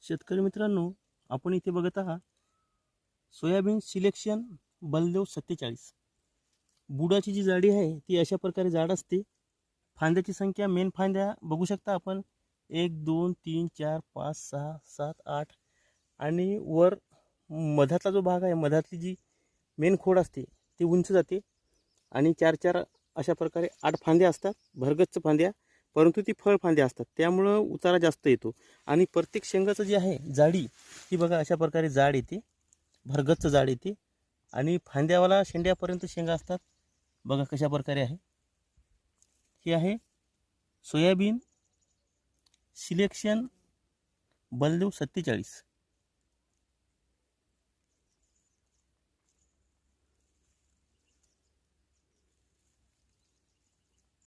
शेतकरी मित्रांनो, आपण इथे बघत आहात सोयाबीन सिलेक्शन बलदेव 47. बुडाची जी जाडी आहे ती अशा प्रकारे जाड असते. फांद्याची संख्या, मेन फांद्या बघू शकता आपण, 1 2 3 4 5 6 7 8 आणि वर मधातला जो भाग आहे, मधातली जी मेन खोड असते ती उंच जाते आणि 4 अशा प्रकारे 8 फांद्या असतात, भरगच्च फांद्या, परंतु ती फळ फांद्या असतात, त्यामुळं उतारा जास्त येतो. आणि प्रत्येक शेंगाचं जे आहे जाडी ती बघा अशा प्रकारे जाड येते, भरगच्च जाड येते आणि फांद्यावाला शेंड्यापर्यंत शेंगा असतात. बघा कशा प्रकारे आहे. हे आहे सोयाबीन सिलेक्शन बलदेव 47.